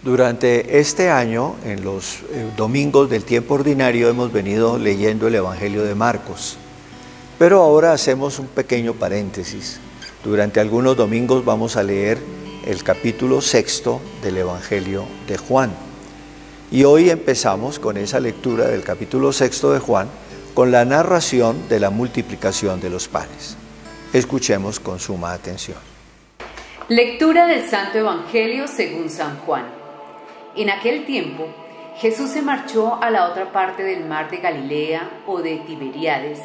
Durante este año, en los domingos del tiempo ordinario, hemos venido leyendo el Evangelio de Marcos. Pero ahora hacemos un pequeño paréntesis. Durante algunos domingos vamos a leer el capítulo 6 del Evangelio de Juan. Y hoy empezamos con esa lectura del capítulo 6 de Juan, con la narración de la multiplicación de los panes. Escuchemos con suma atención. Lectura del Santo Evangelio según San Juan. En aquel tiempo, Jesús se marchó a la otra parte del mar de Galilea o de Tiberíades.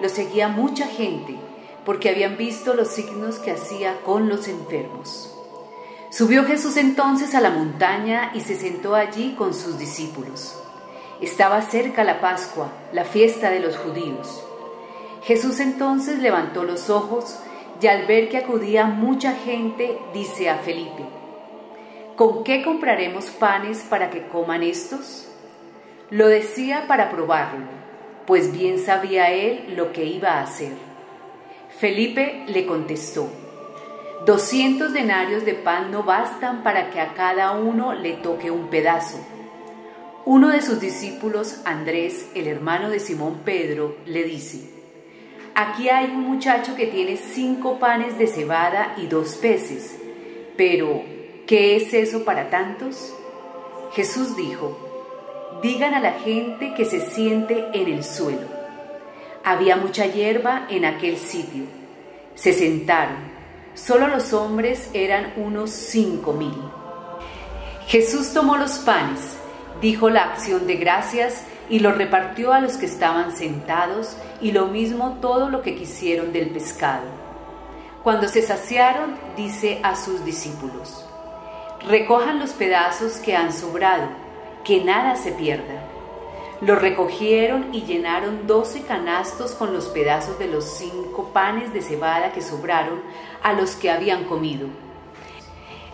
Lo seguía mucha gente, porque habían visto los signos que hacía con los enfermos. Subió Jesús entonces a la montaña y se sentó allí con sus discípulos. Estaba cerca la Pascua, la fiesta de los judíos. Jesús entonces levantó los ojos y al ver que acudía mucha gente, dice a Felipe: ¿Con qué compraremos panes para que coman estos? Lo decía para probarlo, pues bien sabía él lo que iba a hacer. Felipe le contestó: 200 denarios de pan no bastan para que a cada uno le toque un pedazo. Uno de sus discípulos, Andrés, el hermano de Simón Pedro, le dice: Aquí hay un muchacho que tiene 5 panes de cebada y 2 peces, pero ¿qué es eso para tantos? Jesús dijo: digan a la gente que se siente en el suelo. Había mucha hierba en aquel sitio. Se sentaron. Solo los hombres eran unos 5,000. Jesús tomó los panes, dijo la acción de gracias y los repartió a los que estaban sentados, y lo mismo todo lo que quisieron del pescado. Cuando se saciaron, dice a sus discípulos: recojan los pedazos que han sobrado, que nada se pierda. Los recogieron y llenaron 12 canastos con los pedazos de los 5 panes de cebada que sobraron a los que habían comido.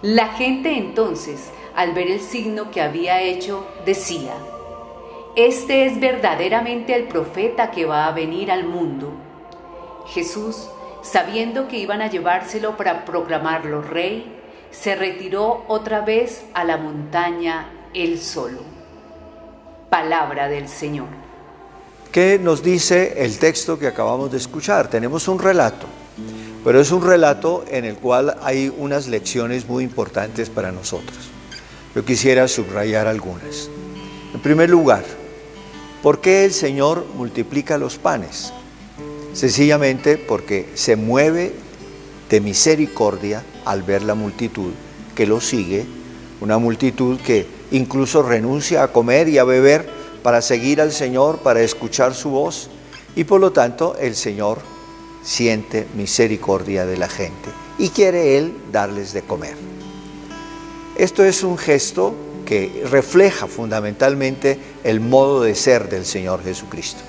La gente entonces, al ver el signo que había hecho, decía: este es verdaderamente el profeta que va a venir al mundo. Jesús, sabiendo que iban a llevárselo para proclamarlo rey, se retiró otra vez a la montaña él solo. Palabra del Señor. ¿Qué nos dice el texto que acabamos de escuchar? Tenemos un relato, pero es un relato en el cual hay unas lecciones muy importantes para nosotros. Yo quisiera subrayar algunas. En primer lugar, ¿por qué el Señor multiplica los panes? Sencillamente porque se mueve de misericordia al ver la multitud que lo sigue, una multitud que incluso renuncia a comer y a beber para seguir al Señor, para escuchar su voz, y por lo tanto el Señor siente misericordia de la gente y quiere Él darles de comer. Esto es un gesto que refleja fundamentalmente el modo de ser del Señor Jesucristo.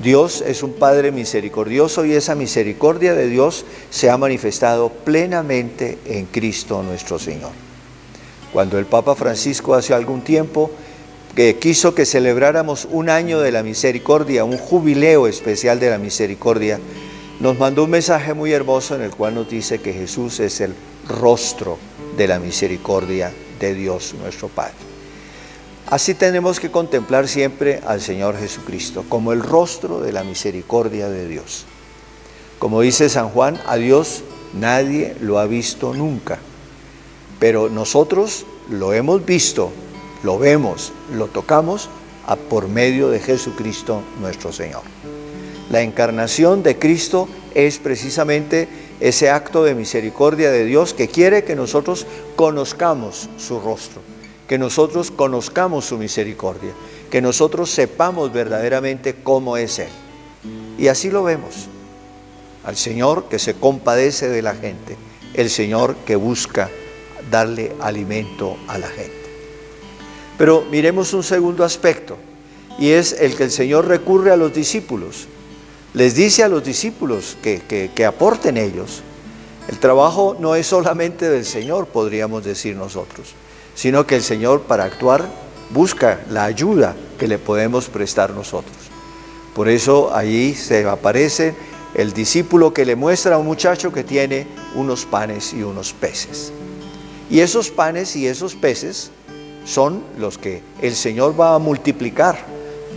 Dios es un Padre misericordioso y esa misericordia de Dios se ha manifestado plenamente en Cristo nuestro Señor. Cuando el Papa Francisco hace algún tiempo quiso que celebráramos un año de la misericordia, un jubileo especial de la misericordia, nos mandó un mensaje muy hermoso en el cual nos dice que Jesús es el rostro de la misericordia de Dios nuestro Padre. Así tenemos que contemplar siempre al Señor Jesucristo como el rostro de la misericordia de Dios. Como dice San Juan, a Dios nadie lo ha visto nunca, pero nosotros lo hemos visto, lo vemos, lo tocamos por medio de Jesucristo nuestro Señor. La encarnación de Cristo es precisamente ese acto de misericordia de Dios que quiere que nosotros conozcamos su rostro, que nosotros conozcamos su misericordia, que nosotros sepamos verdaderamente cómo es Él. Y así lo vemos, al Señor que se compadece de la gente, el Señor que busca darle alimento a la gente. Pero miremos un segundo aspecto, y es el que el Señor recurre a los discípulos. Les dice a los discípulos que aporten ellos. El trabajo no es solamente del Señor, podríamos decir nosotros, sino que el Señor, para actuar, busca la ayuda que le podemos prestar nosotros. Por eso allí se aparece el discípulo que le muestra a un muchacho que tiene unos panes y unos peces. Y esos panes y esos peces son los que el Señor va a multiplicar,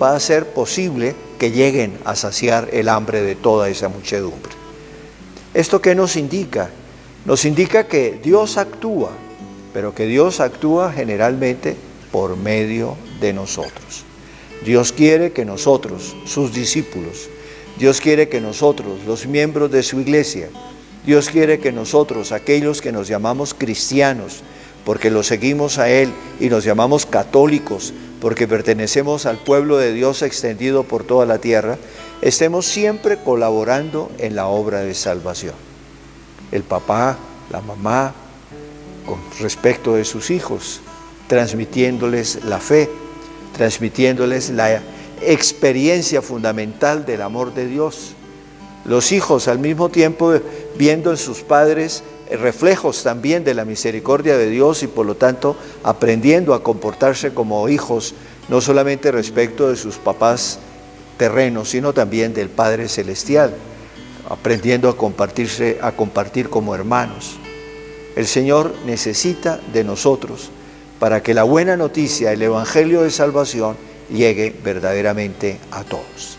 va a hacer posible que lleguen a saciar el hambre de toda esa muchedumbre. ¿Esto qué nos indica? Nos indica que Dios actúa, pero que Dios actúa generalmente por medio de nosotros. Dios quiere que nosotros, sus discípulos, Dios quiere que nosotros, los miembros de su iglesia, Dios quiere que nosotros, aquellos que nos llamamos cristianos, porque lo seguimos a Él, y nos llamamos católicos, porque pertenecemos al pueblo de Dios extendido por toda la tierra, estemos siempre colaborando en la obra de salvación. El papá, la mamá, con respecto de sus hijos, transmitiéndoles la fe, transmitiéndoles la experiencia fundamental del amor de Dios. Los hijos al mismo tiempo viendo en sus padres reflejos también de la misericordia de Dios y por lo tanto aprendiendo a comportarse como hijos, no solamente respecto de sus papás terrenos, sino también del Padre Celestial, aprendiendo a compartir como hermanos. El Señor necesita de nosotros para que la buena noticia, el Evangelio de salvación, llegue verdaderamente a todos.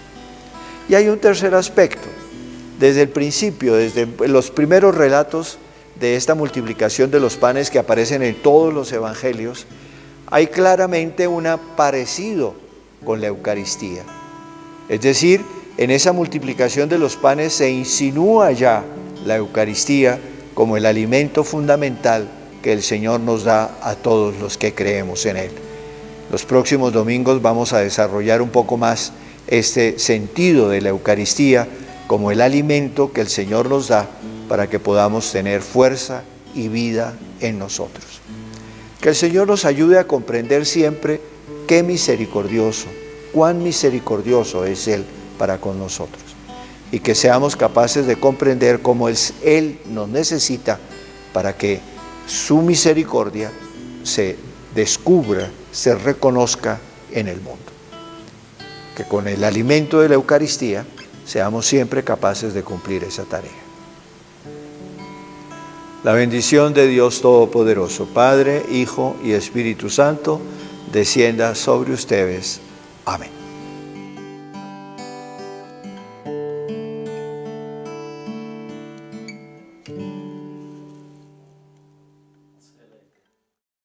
Y hay un tercer aspecto. Desde el principio, desde los primeros relatos de esta multiplicación de los panes que aparecen en todos los evangelios, hay claramente un parecido con la Eucaristía. Es decir, en esa multiplicación de los panes se insinúa ya la Eucaristía como el alimento fundamental que el Señor nos da a todos los que creemos en Él. Los próximos domingos vamos a desarrollar un poco más este sentido de la Eucaristía como el alimento que el Señor nos da para que podamos tener fuerza y vida en nosotros. Que el Señor nos ayude a comprender siempre qué misericordioso, cuán misericordioso es Él para con nosotros. Y que seamos capaces de comprender cómo Él nos necesita para que su misericordia se descubra, se reconozca en el mundo. Que con el alimento de la Eucaristía seamos siempre capaces de cumplir esa tarea. La bendición de Dios Todopoderoso, Padre, Hijo y Espíritu Santo, descienda sobre ustedes. Amén.